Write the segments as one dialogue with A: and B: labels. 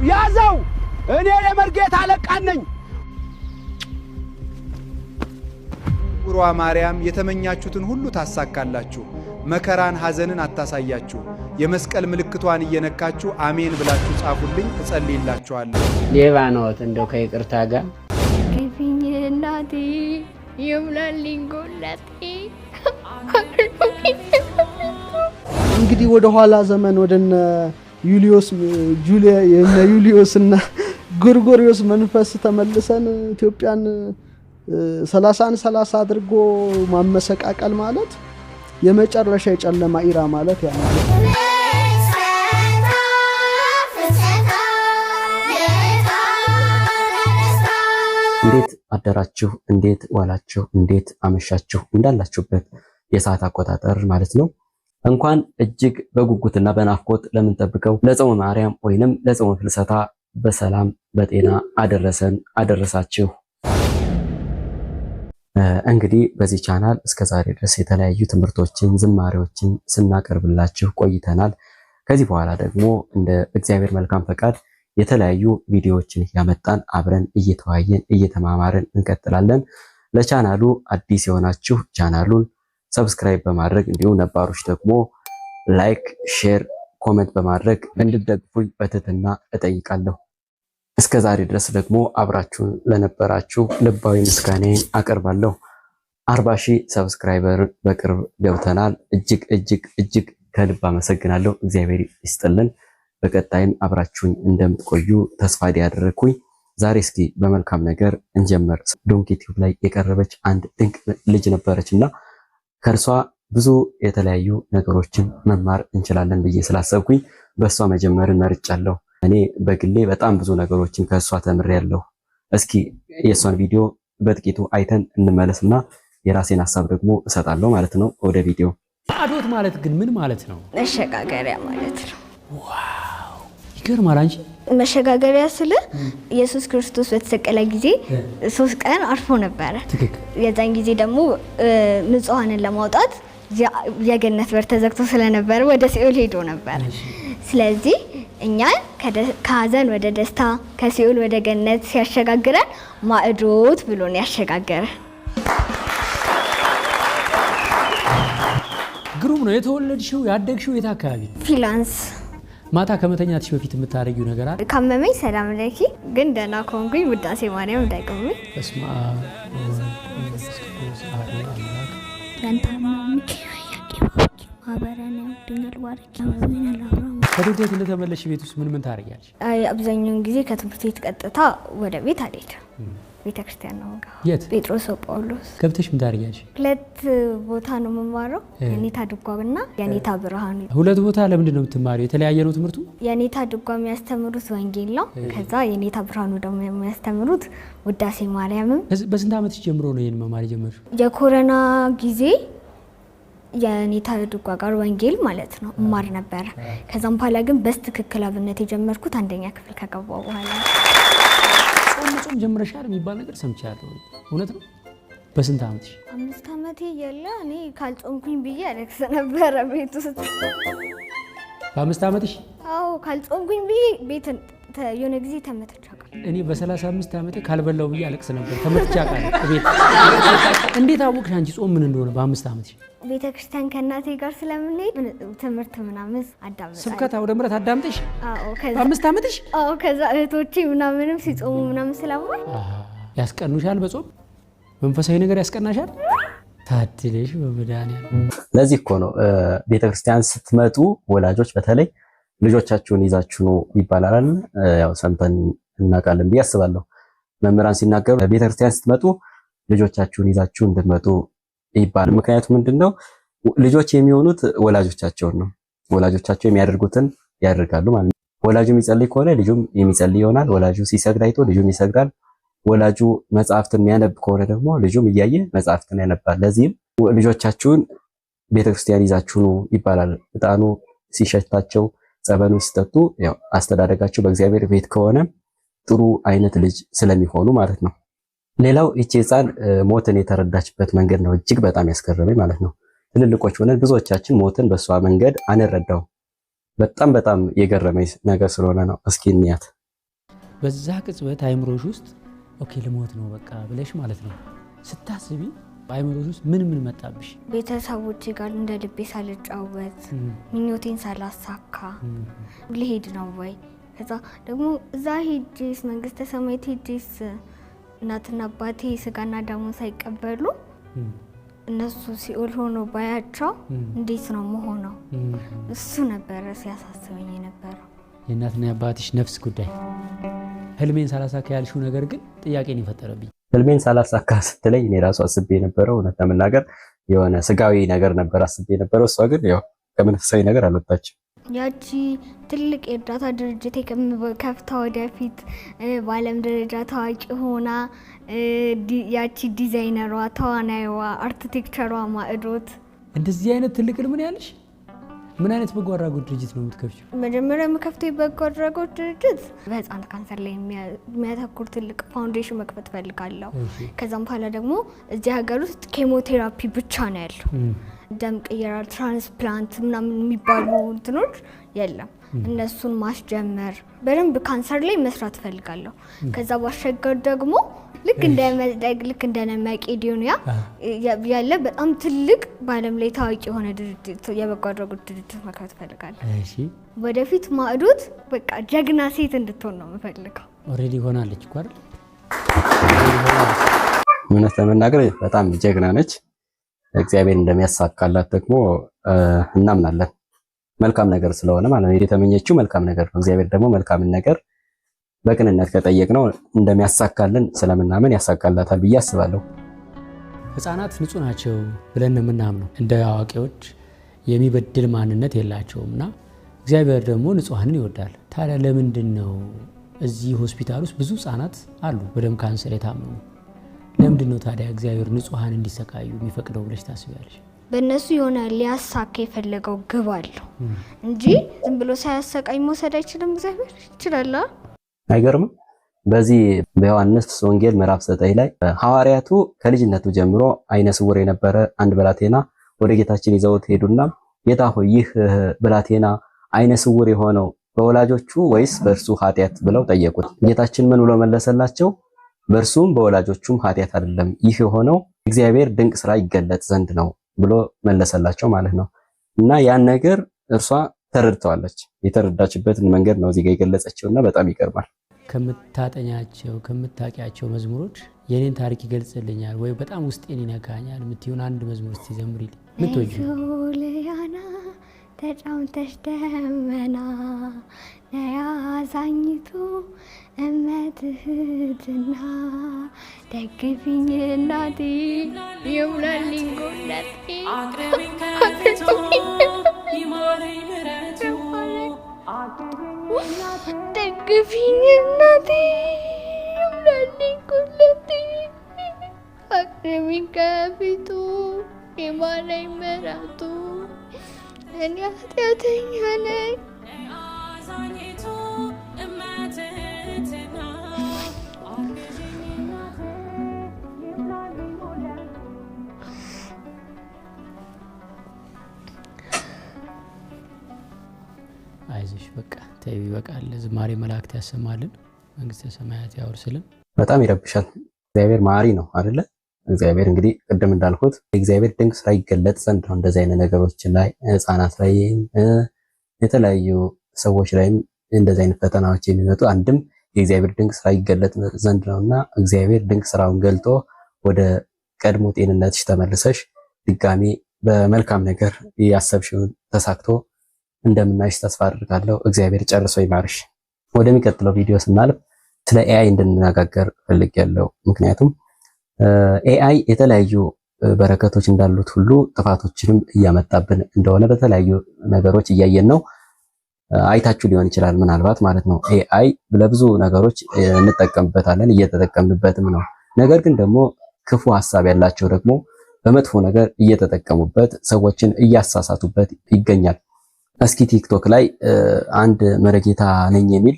A: ያዘው እኔ የመርጌታ አለቃ ነኝ።
B: ቁሯ ማርያም የተመኛችሁትን ሁሉ ታሳካላችሁ። መከራን ሐዘንን አታሳያችሁ። የመስቀል ምልክቷን እየነካችሁ አሜን ብላችሁ ጻፉልኝ፣ እጸልይላችኋለሁ።
C: ሌባ ነዎት እንደው ከይቅርታ ጋር
D: ከፊኝ እናቴ ይምላልኝ ጎላቴ።
E: እንግዲህ ወደ ኋላ ዘመን ወደነ ዩሊዮስና ጎርጎሪዮስ መንፈስ ተመልሰን ኢትዮጵያን 30 አድርጎ ማመሰቃቀል ማለት የመጨረሻ የጨለማ ኢራ ማለት ያ ነው።
F: እንዴት አደራችሁ? እንዴት ዋላችሁ? እንዴት አመሻችሁ? እንዳላችሁበት የሰዓት አቆጣጠር ማለት ነው። እንኳን እጅግ በጉጉትና በናፍቆት ለምንጠብቀው ለጾመ ማርያም ወይንም ለጾመ ፍልሰታ በሰላም በጤና አደረሰን አደረሳችሁ። እንግዲህ በዚህ ቻናል እስከዛሬ ድረስ የተለያዩ ትምህርቶችን፣ ዝማሬዎችን ስናቀርብላችሁ ቆይተናል። ከዚህ በኋላ ደግሞ እንደ እግዚአብሔር መልካም ፈቃድ የተለያዩ ቪዲዮዎችን ያመጣን አብረን እየተወያየን እየተማማረን እንቀጥላለን። ለቻናሉ አዲስ የሆናችሁ ቻናሉን ሰብስክራይብ በማድረግ እንዲሁም ነባሮች ደግሞ ላይክ፣ ሼር፣ ኮሜንት በማድረግ እንድትደግፉኝ በትህትና እጠይቃለሁ። እስከዛሬ ድረስ ደግሞ አብራችሁን ለነበራችሁ ልባዊ ምስጋናዬን አቀርባለሁ። 40,000 ሰብስክራይበር በቅርብ ገብተናል። እጅግ ከልብ አመሰግናለሁ። እግዚአብሔር ይስጥልን። በቀጣይም አብራችሁኝ እንደምትቆዩ ተስፋ ያደረኩኝ። ዛሬ እስኪ በመልካም ነገር እንጀምር። ዶንኪ ቲዩብ ላይ የቀረበች አንድ ድንቅ ልጅ ነበረችና ከርሷ ብዙ የተለያዩ ነገሮችን መማር እንችላለን ብዬ ስላሰብኩኝ በሷ መጀመርን መርጫለሁ። እኔ በግሌ በጣም ብዙ ነገሮችን ከሷ ተምሬያለሁ። እስኪ የሷን ቪዲዮ በጥቂቱ አይተን እንመለስና የራሴን ሐሳብ ደግሞ እሰጣለሁ ማለት ነው። ወደ ቪዲዮ።
G: አዶት ማለት ግን ምን ማለት ነው?
D: መሸጋገሪያ ማለት ነው።
G: ዋው ይገርማል። አንቺ
D: መሸጋገሪያ ስለ ኢየሱስ ክርስቶስ በተሰቀለ ጊዜ 3 ቀን አርፎ ነበረ። የዛን ጊዜ ደግሞ ንጹሃንን ለማውጣት የገነት በር ተዘግቶ ስለነበረ ወደ ሲኦል ሄዶ ነበር። ስለዚህ እኛን ከሀዘን ወደ ደስታ ከሲኦል ወደ ገነት ሲያሸጋግረን ማዕዶት ብሎን ያሸጋገረ።
G: ግሩም ነው። የተወለድሽው ያደግሽው የት አካባቢ?
D: ፊላንስ።
G: ማታ ከመተኛትሽ በፊት የምታረጊው ነገር አለ?
D: ካመመኝ ሰላም ለኪ፣ ግን ደህና ከሆንኩኝ ውዳሴ ማርያም እንዳይቆመኝ።
G: በስመ አብ ወወልድ ወመንፈስ ቅዱስ አሐዱ አምላክ። ከትምህርት ቤት እንደተመለሽ ቤት ውስጥ ምን ታደርጊያለሽ?
D: አብዛኛውን ጊዜ ከትምህርት ቤት ቀጥታ ወደ ቤት አልሄድም። ቤተክርስቲያን ነው የምገባው።
G: የት?
D: ጴጥሮስ ጳውሎስ።
G: ገብተሽ ምን ታደርጊያለሽ?
D: 2 ቦታ ነው የምማረው፣ የኔታ ድጓምና የኔታ ብርሃኑ።
G: 2 ቦታ ለምንድን ነው የምትማሪው? የተለያየ ነው ትምህርቱ?
D: የኔታ ድጓም የሚያስተምሩት ወንጌል ነው። ከዛ የኔታ ብርሃኑ ደግሞ የሚያስተምሩት ውዳሴ ማርያምም።
G: በስንት ዓመትሽ ጀምሮ ነው ይሄን መማር የጀመርሽው?
D: የኮሮና ጊዜ የኔታ ድጓ ጋር ወንጌል ማለት ነው እማር ነበረ። ከዛም በኋላ ግን በስትክክል አብነት የጀመርኩት 1ኛ ክፍል ከገባው በኋላ።
G: ጾም ጀምረሻል የሚባል ነገር ሰምቻለሁ። እውነት ነው? በስንት ዓመትሽ?
D: 5 ዓመቴ እያለ እኔ ካልጾምኩኝ ብዬ አለቅስ ነበረ ቤት ውስጥ።
G: በ5 ዓመትሽ?
D: አዎ ካልጾምኩኝ ብዬ ቤት የሆነ ጊዜ ተመትቼ አውቃለሁ።
G: እኔ በ35 ዓመቴ ካልበላው ብዬ አለቅስ ነበር። ተመትቼ አውቃለሁ ቤት። እንዴት አወቅሽ አንቺ ጾም ምን እንደሆነ በ5 ዓመትሽ?
D: ቤተክርስቲያን ከእናቴ ጋር ስለምንሄድ ትምህርት ምናምን አዳምጣለሁ።
G: ስብከት አውደ ምሕረት አዳምጠሽ?
D: አዎ።
G: በ5 ዓመትሽ?
D: አዎ። ከዛ እህቶቼ ምናምንም ሲጾሙ ምናምን ስለማይ
G: ያስቀኑሻል። በጾም መንፈሳዊ ነገር ያስቀናሻል። ታድለሽ በመድኃኒዓለም።
F: ለዚህ እኮ ነው ቤተክርስቲያን ስትመጡ ወላጆች በተለይ ልጆቻችሁን ይዛችሁ ነው ይባላል። ያው ሰምተን እናውቃለን ብዬ አስባለሁ። መምህራን ሲናገሩ ቤተክርስቲያን ስትመጡ ልጆቻችሁን ይዛችሁ እንድትመጡ ይባላል። ምክንያቱም ምንድነው ልጆች የሚሆኑት ወላጆቻቸውን ነው። ወላጆቻቸው የሚያደርጉትን ያደርጋሉ ማለት ነው። ወላጁ የሚጸልይ ከሆነ ልጁም የሚጸልይ ይሆናል። ወላጁ ሲሰግድ አይቶ ልጁም ይሰግዳል። ወላጁ መጽሐፍትን የሚያነብ ከሆነ ደግሞ ልጁም እያየ መጽሐፍትን ያነባል። ለዚህም ልጆቻችሁን ቤተክርስቲያን ይዛችሁ ነው ይባላል። ዕጣኑ ሲሸታቸው ጸበሉ ሲጠጡ ያው አስተዳደጋቸው በእግዚአብሔር ቤት ከሆነ ጥሩ አይነት ልጅ ስለሚሆኑ ማለት ነው። ሌላው እቺ ሕፃን ሞትን የተረዳችበት መንገድ ነው እጅግ በጣም ያስገረመኝ ማለት ነው። ትልልቆች ሆነን ብዙዎቻችን ሞትን በሷ መንገድ አንረዳው። በጣም የገረመኝ ነገር ስለሆነ ነው። እስኪ እንያት።
G: በዛ ቅጽበት አይምሮሽ ውስጥ ኦኬ ልሞት ነው በቃ ብለሽ ማለት ነው ስታስቢ አይምሮሽ ውስጥ ምን መጣብሽ?
D: ቤተሰቦቼ ጋር እንደ ልቤ ሳልጫወት ምኞቴን ሳላሳካ ልሄድ ነው ወይ? ከዛ ደግሞ እዛ ሄጄስ መንግስተ ሰማያት ሄጄስ እናትና አባቴ ስጋና ደሙን ሳይቀበሉ እነሱ ሲኦል ሆኖ ባያቸው እንዴት ነው መሆነው? እሱ ነበር ሲያሳስበኝ የነበረው።
G: የእናትና የአባትሽ ነፍስ ጉዳይ ህልሜን ሳላሳካ ያልሽው ነገር ግን ጥያቄን ይፈጠረብኝ።
F: ህልሜን ሳላሳካ ስትለኝ እኔ ራሱ አስቤ የነበረው እውነት ለመናገር የሆነ ስጋዊ ነገር ነበር አስቤ የነበረው። እሷ ግን ያው ከመንፈሳዊ ነገር አልወጣችም።
D: ያቺ ትልቅ የእርዳታ ድርጅት ከፍታ ወደፊት በዓለም ደረጃ ታዋቂ ሆና ያቺ ዲዛይነሯ፣ ተዋናይዋ፣ አርክቴክቸሯ ማዕዶት
G: እንደዚህ አይነት ትልቅ ህልም ነው ያለሽ? ምን አይነት በጎ አድራጎት ድርጅት ነው የምትከፍቺው?
D: መጀመሪያ የምከፍተው የበጎ አድራጎት ድርጅት በህፃናት ካንሰር ላይ የሚያተኩር ትልቅ ፋውንዴሽን መክፈት ፈልጋለሁ። ከዛም በኋላ ደግሞ እዚህ ሀገር ውስጥ ኬሞቴራፒ ብቻ ነው ያለው። ደም ቅየራ፣ ትራንስፕላንት ምናምን የሚባሉ እንትኖች የለም። እነሱን ማስጀመር በደንብ ካንሰር ላይ መስራት ፈልጋለሁ። ከዛ ባሻገር ደግሞ ልክ እንደ መቄዶንያ ያለ በጣም ትልቅ በዓለም ላይ ታዋቂ የሆነ ድርጅት የበጎ አድራጎት ድርጅት መክፈት ፈልጋለሁ።
G: እሺ
D: ወደፊት ማዕዶት በቃ ጀግና ሴት እንድትሆን ነው የምፈልገው።
G: ኦሬዲ ሆናለች እኮ አይደል?
F: እውነት ለመናገር በጣም ጀግና ነች። እግዚአብሔር እንደሚያሳካላት ደግሞ እናምናለን። መልካም ነገር ስለሆነ ማለት ነው የተመኘችው መልካም ነገር ነው። እግዚአብሔር ደግሞ መልካምን ነገር በቅንነት ከጠየቅነው እንደሚያሳካልን ስለምናምን ያሳካላታል ብዬ አስባለሁ።
G: ህፃናት ንጹህ ናቸው ብለን የምናምነው እንደ አዋቂዎች የሚበድል ማንነት የላቸውምና እግዚአብሔር ደግሞ ንጹሃንን ይወዳል። ታዲያ ለምንድን ነው እዚህ ሆስፒታል ውስጥ ብዙ ህፃናት አሉ በደም ካንሰር የታመሙ? ለምንድን ነው ታዲያ እግዚአብሔር ንጹሃን እንዲሰቃዩ የሚፈቅደው ብለሽ ታስቢያለሽ?
D: በእነሱ የሆነ ሊያሳካ የፈለገው ግብ አለው እንጂ ዝም ብሎ ሳያሰቃይ መውሰድ አይችልም። እግዚአብሔር ይችላል።
F: አይገርምም? በዚህ በዮሐንስ ወንጌል ምዕራፍ 9 ላይ ሐዋርያቱ ከልጅነቱ ጀምሮ አይነ ስውር የነበረ አንድ ብላቴና ወደ ጌታችን ይዘውት ሄዱና ጌታ ሆይ ይህ ብላቴና አይነ ስውር የሆነው በወላጆቹ ወይስ በእርሱ ኃጢአት ብለው ጠየቁት። ጌታችን ምን ብሎ መለሰላቸው? በእርሱም በወላጆቹም ኃጢአት አይደለም፣ ይህ የሆነው እግዚአብሔር ድንቅ ስራ ይገለጥ ዘንድ ነው ብሎ መለሰላቸው ማለት ነው። እና ያን ነገር እርሷ ተረድተዋለች። የተረዳችበትን መንገድ ነው እዚህ ጋር የገለጸችውና በጣም ይገርማል።
G: ከምታጠኛቸው ከምታቂያቸው መዝሙሮች የኔን ታሪክ ይገልጽልኛል ወይ በጣም ውስጤን ይነካኛል የምትይውን አንድ መዝሙር እስቲ ዘምሪልኝ። ምን ትወጂ?
D: ሶልያና ተጫውተሽ ደመና ነያዛኝቱ እመትህትና ደግፊኝ እናቴ ይሙላልኝ ጎለቴ አቅርቢኝ ከፊቱ ይማረኝ ምሕረቱ ደግፊኝ እናቴ ይሙላልኝ ጎለቴ አቅርቢኝ ከፊቱ ይማረኝ ምሕረቱ እኔ ኃጢአተኛ ነኝ።
G: አይዞሽ በቃ ተይው ይበቃል። ዝማሬ መላእክት ያሰማልን፣ መንግስተ ሰማያት ያወርስልን።
F: በጣም ይረብሻል። እግዚአብሔር መሐሪ ነው አይደለ? እግዚአብሔር እንግዲህ ቅድም እንዳልኩት እግዚአብሔር ድንቅ ስራ ይገለጥ ዘንድ ነው እንደዚህ አይነት ነገሮች ላይ ህፃናት ላይ የተለያዩ ሰዎች ላይም እንደዚህ አይነት ፈተናዎች የሚመጡ አንድም የእግዚአብሔር ድንቅ ስራ ይገለጥ ዘንድ ነውና እግዚአብሔር ድንቅ ስራውን ገልጦ ወደ ቀድሞ ጤንነትሽ ተመልሰሽ ድጋሚ በመልካም ነገር ያሰብሽውን ተሳክቶ እንደምናይሽ ተስፋ አድርጋለሁ። እግዚአብሔር ጨርሶ ይማርሽ። ወደሚቀጥለው ቪዲዮ ስናልፍ ስለ ኤአይ እንድንነጋገር ፈልጌያለሁ። ምክንያቱም ኤአይ የተለያዩ በረከቶች እንዳሉት ሁሉ ጥፋቶችንም እያመጣብን እንደሆነ በተለያዩ ነገሮች እያየን ነው። አይታችሁ ሊሆን ይችላል ምናልባት ማለት ነው። ኤአይ ለብዙ ነገሮች እንጠቀምበታለን፣ እየተጠቀምንበትም ነው። ነገር ግን ደግሞ ክፉ ሐሳብ ያላቸው ደግሞ በመጥፎ ነገር እየተጠቀሙበት ሰዎችን እያሳሳቱበት ይገኛል። እስኪ ቲክቶክ ላይ አንድ መረጌታ ነኝ የሚል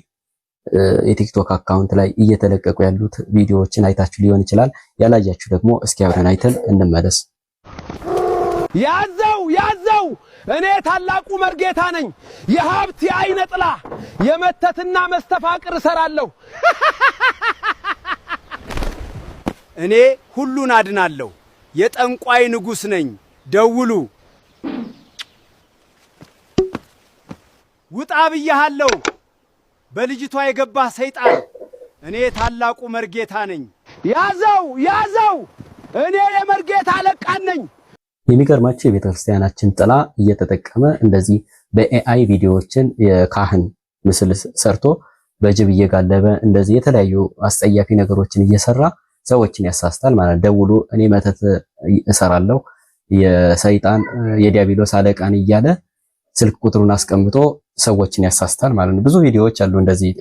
F: የቲክቶክ አካውንት ላይ እየተለቀቁ ያሉት ቪዲዮዎችን አይታችሁ ሊሆን ይችላል። ያላያችሁ ደግሞ እስኪ አብረን አይተን እንመለስ።
A: ያዘው እኔ ታላቁ መርጌታ ነኝ። የሀብት የአይነ ጥላ የመተትና መስተፋቅር እሰራለሁ።
B: እኔ ሁሉን አድናለሁ። የጠንቋይ ንጉሥ ነኝ። ደውሉ። ውጣ ብያለሁ። በልጅቷ የገባህ ሰይጣን። እኔ ታላቁ መርጌታ ነኝ።
A: ያዘው ያዘው። እኔ የመርጌታ አለቃ ነኝ።
F: የሚገርማቸው የቤተክርስቲያናችን ጥላ እየተጠቀመ እንደዚህ በኤአይ ቪዲዮዎችን የካህን ምስል ሰርቶ በጅብ እየጋለበ እንደዚህ የተለያዩ አስጸያፊ ነገሮችን እየሰራ ሰዎችን ያሳስታል ማለት። ደውሉ እኔ መተት እሰራለሁ የሰይጣን የዲያብሎስ አለቃን እያለ ስልክ ቁጥሩን አስቀምጦ ሰዎችን ያሳስታል ማለት ነው። ብዙ ቪዲዮዎች አሉ እንደዚህ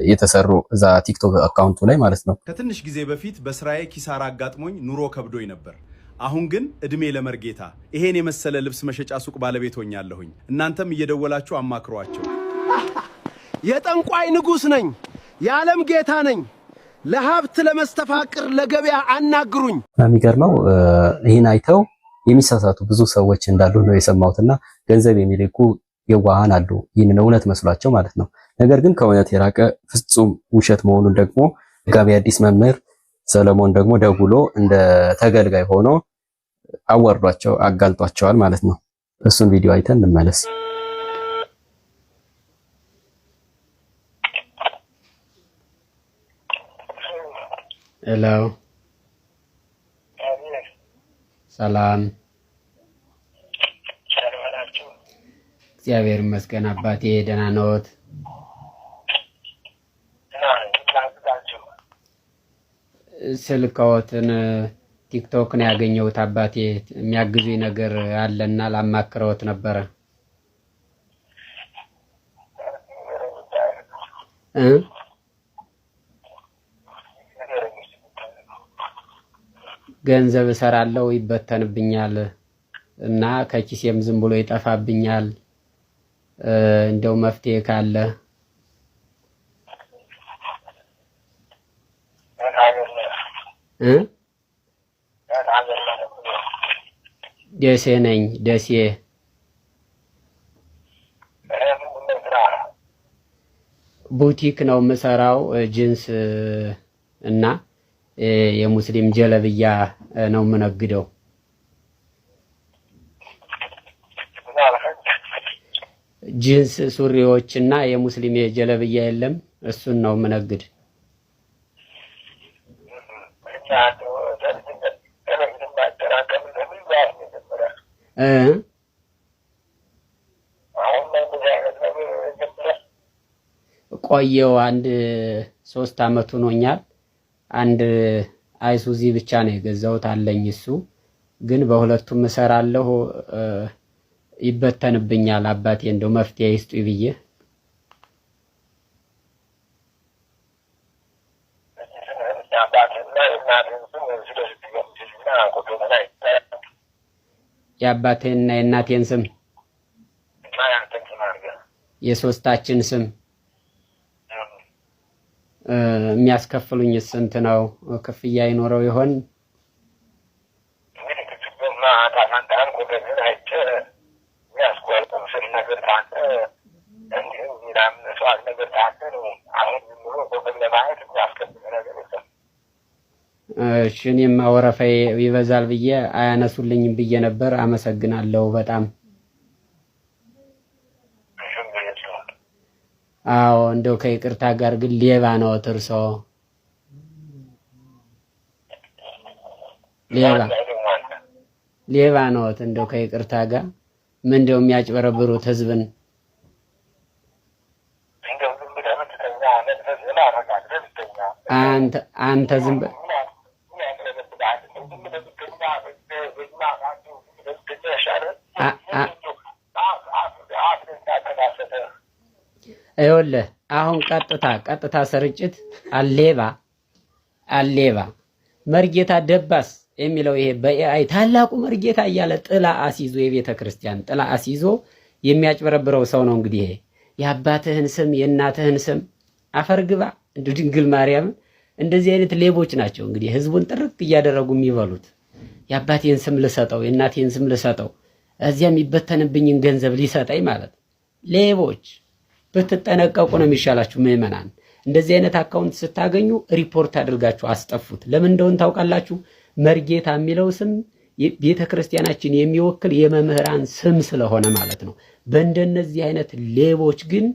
F: የተሰሩ እዛ ቲክቶክ አካውንቱ ላይ ማለት ነው።
B: ከትንሽ ጊዜ በፊት በስራዬ ኪሳራ አጋጥሞኝ ኑሮ ከብዶኝ ነበር። አሁን ግን እድሜ ለመርጌታ ይሄን የመሰለ ልብስ መሸጫ ሱቅ ባለቤት ሆኛለሁኝ። እናንተም እየደወላችሁ አማክሯቸው።
A: የጠንቋይ ንጉሥ ነኝ። የዓለም ጌታ ነኝ። ለሀብት ለመስተፋቅር ለገበያ አናግሩኝ።
F: የሚገርመው ይህን አይተው የሚሳሳቱ ብዙ ሰዎች እንዳሉ ነው የሰማሁትና ገንዘብ የሚልኩ የዋሃን አሉ። ይህንን እውነት መስሏቸው ማለት ነው። ነገር ግን ከእውነት የራቀ ፍጹም ውሸት መሆኑን ደግሞ መጋቤ ሐዲስ መምህር ሰለሞን ደግሞ ደውሎ እንደ ተገልጋይ ሆኖ አዋርዷቸው አጋልጧቸዋል ማለት ነው። እሱን ቪዲዮ አይተን እንመለስ።
C: ሄሎ፣ ሰላም። እግዚአብሔር ይመስገን አባቴ፣ ደህና ነዎት? ስልክዎትን ቲክቶክ ነው ያገኘሁት አባቴ። የሚያግዙኝ ነገር አለና ላማክረዎት ነበረ። ገንዘብ እሰራለሁ ይበተንብኛል እና ከኪሴም ዝም ብሎ ይጠፋብኛል። እንደው መፍትሄ ካለ ደሴ ነኝ። ደሴ ቡቲክ ነው የምሰራው። ጂንስ እና የሙስሊም ጀለብያ ነው የምነግደው። ጂንስ ሱሪዎች እና የሙስሊም የጀለብያ የለም፣ እሱን ነው የምነግድ። ቆየው አንድ 3 አመት ሆኖኛል። አንድ አይሱዚ ብቻ ነው የገዛሁት አለኝ። እሱ ግን በሁለቱም እሰራለሁ፣ ይበተንብኛል። አባቴ እንደው መፍትሄ ይስጡ ብዬ የአባቴንና የእናቴን ስም የሶስታችን ስም የሚያስከፍሉኝ ስንት ነው? ክፍያ ይኖረው ይሆን? እሺ፣ እኔማ ወረፋዬ ይበዛል ብዬ አያነሱልኝም ብዬ ነበር። አመሰግናለሁ በጣም። አዎ፣ እንደው ከይቅርታ ጋር ግን ሌባ ነው እርሶ? ሌባ ነው እንደው ከይቅርታ ጋር ምንድነው የሚያጭበረብሩት ህዝብን? አንተ ዝም ይኸውልህ አሁን ቀጥታ ስርጭት አሌባ መርጌታ ደባስ የሚለው ይሄ በኤአይ ታላቁ መርጌታ እያለ ጥላ አስይዞ የቤተ ክርስቲያን ጥላ አስይዞ የሚያጭበረብረው ሰው ነው። እንግዲህ ይሄ የአባትህን ስም የእናትህን ስም አፈርግባ እንደ ድንግል ማርያም እንደዚህ አይነት ሌቦች ናቸው እንግዲህ ህዝቡን ጥርቅ እያደረጉ የሚበሉት። የአባቴን ስም ልሰጠው የእናቴን ስም ልሰጠው እዚያ የሚበተንብኝን ገንዘብ ሊሰጠኝ ማለት ነው። ሌቦች ብትጠነቀቁ ነው የሚሻላችሁ ምዕመናን። እንደዚህ አይነት አካውንት ስታገኙ ሪፖርት አድርጋችሁ አስጠፉት። ለምን እንደሆነ ታውቃላችሁ? መርጌታ የሚለው ስም ቤተ ክርስቲያናችን የሚወክል የመምህራን ስም ስለሆነ ማለት ነው። በእንደነዚህ አይነት ሌቦች ግን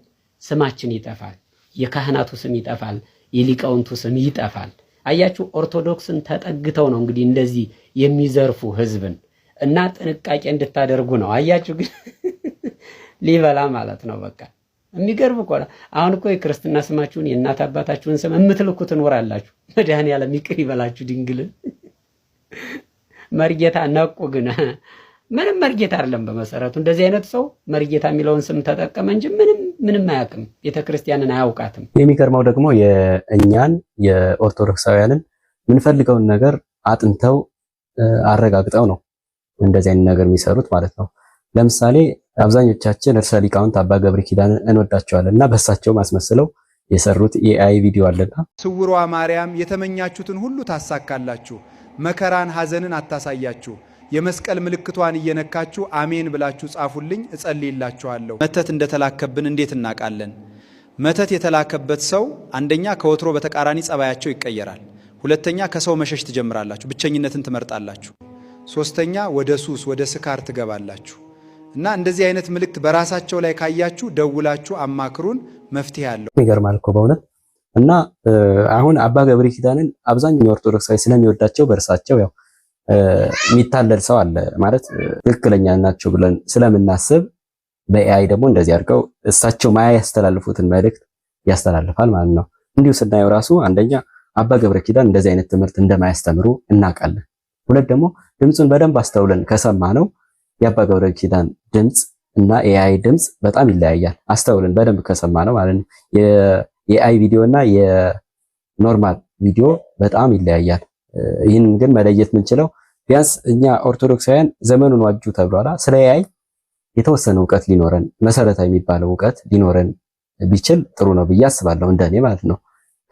C: ስማችን ይጠፋል፣ የካህናቱ ስም ይጠፋል፣ የሊቃውንቱ ስም ይጠፋል። አያችሁ፣ ኦርቶዶክስን ተጠግተው ነው እንግዲህ እንደዚህ የሚዘርፉ ህዝብን እና ጥንቃቄ እንድታደርጉ ነው። አያችሁ ግን ሊበላ ማለት ነው። በቃ የሚገርም እኮ ነው። አሁን እኮ የክርስትና ስማችሁን የእናት አባታችሁን ስም የምትልኩ ትኖራላችሁ። መድኃኔዓለም ይቅር ይበላችሁ ድንግልን። መርጌታ ነቁ ግን ምንም መርጌታ አይደለም በመሰረቱ። እንደዚህ አይነት ሰው መርጌታ የሚለውን ስም ተጠቀመ እንጂ ምንም አያውቅም፣ ቤተክርስቲያንን አያውቃትም።
F: የሚገርመው ደግሞ የእኛን የኦርቶዶክሳውያንን የምንፈልገውን ነገር አጥንተው አረጋግጠው ነው እንደዚህ አይነት ነገር የሚሰሩት ማለት ነው። ለምሳሌ አብዛኞቻችን እርሰ ሊቃውንት አባ ገብረ ኪዳን እንወዳቸዋለን እና በሳቸው ማስመስለው የሰሩት የአይ ቪዲዮ አለና
H: ስውሯ ማርያም የተመኛችሁትን ሁሉ ታሳካላችሁ፣ መከራን ሐዘንን አታሳያችሁ፣ የመስቀል ምልክቷን እየነካችሁ አሜን ብላችሁ ጻፉልኝ እጸልይላችኋለሁ። መተት እንደተላከብን እንዴት እናውቃለን? መተት የተላከበት ሰው አንደኛ ከወትሮ በተቃራኒ ጸባያቸው ይቀየራል። ሁለተኛ ከሰው መሸሽ ትጀምራላችሁ፣ ብቸኝነትን ትመርጣላችሁ። ሶስተኛ ወደ ሱስ ወደ ስካር ትገባላችሁ። እና እንደዚህ አይነት ምልክት በራሳቸው ላይ ካያችሁ ደውላችሁ አማክሩን፣ መፍትሄ አለው።
F: ይገርማል እኮ በእውነት። እና አሁን አባ ገብረ ኪዳንን አብዛኛው ኦርቶዶክሳዊ ስለሚወዳቸው በእርሳቸው ያው የሚታለል ሰው አለ ማለት ትክክለኛ ናቸው ብለን ስለምናስብ በኤአይ ደግሞ እንደዚህ አድርገው እሳቸው ያስተላልፉትን መልእክት ያስተላልፋል ማለት ነው። እንዲሁ ስናየው ራሱ አንደኛ አባ ገብረ ኪዳን እንደዚህ አይነት ትምህርት እንደማያስተምሩ እናውቃለን። ሁለት ደግሞ ድምፁን በደንብ አስተውለን ከሰማ ነው የአባ ገብረ ኪዳን ድምፅ እና ኤአይ ድምፅ በጣም ይለያያል። አስተውለን በደንብ ከሰማ ነው ማለት ነው። የኤአይ ቪዲዮ እና የኖርማል ቪዲዮ በጣም ይለያያል። ይህን ግን መለየት የምንችለው ቢያንስ እኛ ኦርቶዶክሳውያን ዘመኑን ዋጁ ተብሏላ። ስለ ኤአይ የተወሰነ እውቀት ሊኖረን መሰረታዊ የሚባለው እውቀት ሊኖረን ቢችል ጥሩ ነው ብዬ አስባለሁ፣ እንደኔ ማለት ነው።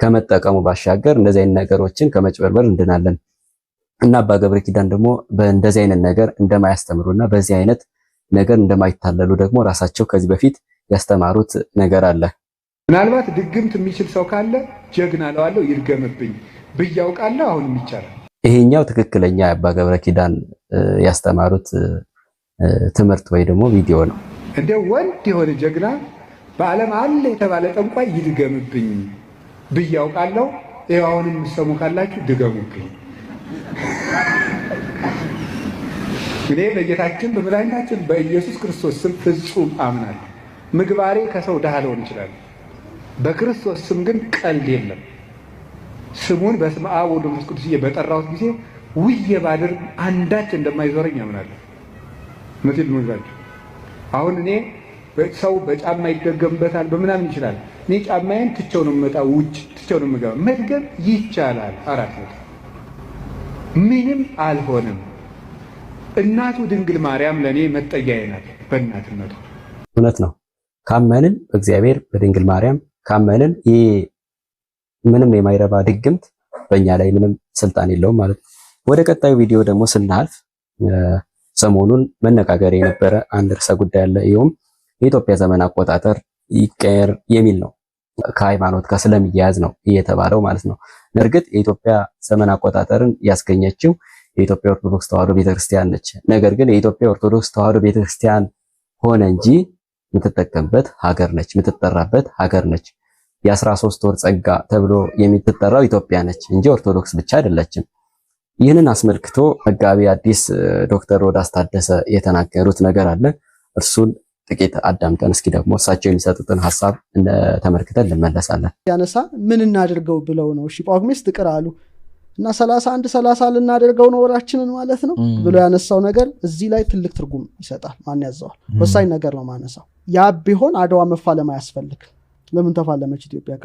F: ከመጠቀሙ ባሻገር እንደዚህ አይነት ነገሮችን ከመጭበርበር እንድናለን እና አባ ገብረ ኪዳን ደግሞ በእንደዚህ አይነት ነገር እንደማያስተምሩና በዚህ አይነት ነገር እንደማይታለሉ ደግሞ ራሳቸው ከዚህ በፊት ያስተማሩት ነገር አለ።
H: ምናልባት ድግምት የሚችል ሰው ካለ ጀግና ለዋለው ይድገምብኝ ብያውቃለሁ። አሁንም ይቻላል።
F: ይሄኛው ትክክለኛ አባ ገብረ ኪዳን ያስተማሩት ትምህርት ወይ ደግሞ ቪዲዮ ነው።
H: እንደ ወንድ የሆነ ጀግና በዓለም አለ የተባለ ጠንቋይ ይድገምብኝ ብያውቃለሁ። ይሄው አሁንም የምትሰሙ ካላችሁ ድገሙብኝ። እኔ በጌታችን በመድኃኒታችን በኢየሱስ ክርስቶስ ስም ፍጹም አምናለሁ። ምግባሬ ከሰው ድሃ ሊሆን ይችላል። በክርስቶስ ስም ግን ቀልድ የለም። ስሙን በስመ አብ ወወልድ ወመንፈስ ቅዱስ በጠራሁት ጊዜ ውዬ ባድር አንዳች እንደማይዞረኝ አምናለሁ። መጥል ሙዛችሁ አሁን እኔ ሰው በጫማ ይደገምበታል በምናምን ይችላል። እኔ ጫማዬን ትቼው ነው የምመጣው፣ ውጭ ትቼው ነው የምገባው። መድገም ይቻላል። አራት ነው ምንም አልሆነም። እናቱ ድንግል ማርያም ለኔ መጠጊያዬ ናት። በእናትነቷ
F: እውነት ነው። ካመንን በእግዚአብሔር በድንግል ማርያም ካመንን ይሄ ምንም የማይረባ ድግምት በእኛ ላይ ምንም ስልጣን የለውም ማለት ነው። ወደ ቀጣዩ ቪዲዮ ደግሞ ስናልፍ ሰሞኑን መነጋገር የነበረ አንድ ርዕሰ ጉዳይ አለ። ይኸውም የኢትዮጵያ ዘመን አቆጣጠር ይቀየር የሚል ነው። ከሃይማኖት ጋር ስለሚያያዝ ነው እየተባለው ማለት ነው። እርግጥ የኢትዮጵያ ዘመን አቆጣጠርን ያስገኘችው የኢትዮጵያ ኦርቶዶክስ ተዋሕዶ ቤተክርስቲያን ነች። ነገር ግን የኢትዮጵያ ኦርቶዶክስ ተዋሕዶ ቤተክርስቲያን ሆነ እንጂ የምትጠቀምበት ሀገር ነች፣ የምትጠራበት ሀገር ነች። የ13 ወር ጸጋ ተብሎ የምትጠራው ኢትዮጵያ ነች እንጂ ኦርቶዶክስ ብቻ አይደለችም። ይህንን አስመልክቶ መጋቢ አዲስ ዶክተር ሮዳስ ታደሰ የተናገሩት ነገር አለ። እርሱን ጥቂት አዳምጠን እስኪ ደግሞ እሳቸው የሚሰጡትን ሐሳብ ተመልክተን እንመለሳለን።
E: ያነሳ ምን እናድርገው ብለው ነው። እሺ ጳጉሜስ ትቅር አሉ እና 31 ልናደርገው ነው ወራችንን ማለት ነው ብሎ ያነሳው ነገር እዚህ ላይ ትልቅ ትርጉም ይሰጣል። ማን ያዘዋል? ወሳኝ ነገር ነው ማነሳው። ያ ቢሆን አድዋ መፋለም አያስፈልግ። ለምን ተፋለመች ኢትዮጵያ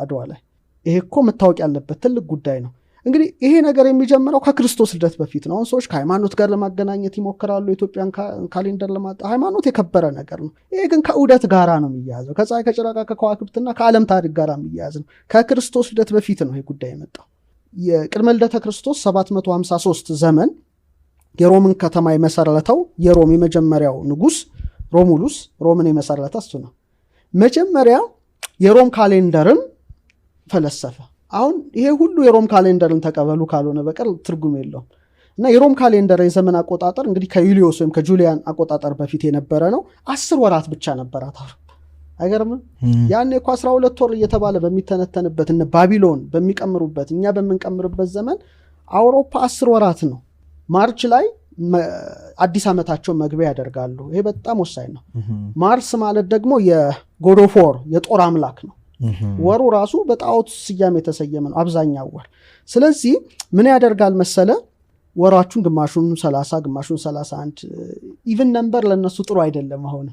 E: አድዋ ላይ? ይሄ እኮ መታወቅ ያለበት ትልቅ ጉዳይ ነው። እንግዲህ ይሄ ነገር የሚጀምረው ከክርስቶስ ልደት በፊት ነው። ሰዎች ከሃይማኖት ጋር ለማገናኘት ይሞክራሉ። ኢትዮጵያን ካሌንደር ለማጣ ሃይማኖት የከበረ ነገር ነው። ይሄ ግን ከዑደት ጋራ ነው የሚያያዘው። ከፀሐይ ከጨረቃ ከከዋክብትና ከዓለም ታሪክ ጋር የሚያያዝ ነው። ከክርስቶስ ልደት በፊት ነው ይሄ ጉዳይ የመጣው። የቅድመ ልደተ ክርስቶስ 753 ዘመን የሮምን ከተማ የመሰረተው የሮም የመጀመሪያው ንጉስ ሮሙሉስ ሮምን የመሰረተ እሱ ነው። መጀመሪያ የሮም ካሌንደርን ፈለሰፈ። አሁን ይሄ ሁሉ የሮም ካሌንደርን ተቀበሉ ካልሆነ በቀር ትርጉም የለውም። እና የሮም ካሌንደር የዘመን አቆጣጠር እንግዲህ ከዩሊዮስ ወይም ከጁሊያን አቆጣጠር በፊት የነበረ ነው። 10 ወራት ብቻ ነበራት አውሮፓ። አይገርምም? ያኔ እኮ 12 ወር እየተባለ በሚተነተንበት እነ ባቢሎን በሚቀምሩበት እኛ በምንቀምርበት ዘመን አውሮፓ 10 ወራት ነው። ማርች ላይ አዲስ ዓመታቸውን መግቢያ ያደርጋሉ። ይሄ በጣም ወሳኝ ነው። ማርስ ማለት ደግሞ የጎዶፎር የጦር አምላክ ነው። ወሩ ራሱ በጣዖት ስያሜ የተሰየመ ነው አብዛኛው ወር። ስለዚህ ምን ያደርጋል መሰለ ወራቹን ግማሹን 30 ግማሹን 31 ኢቭን ነምበር ለነሱ ጥሩ አይደለም። አሁን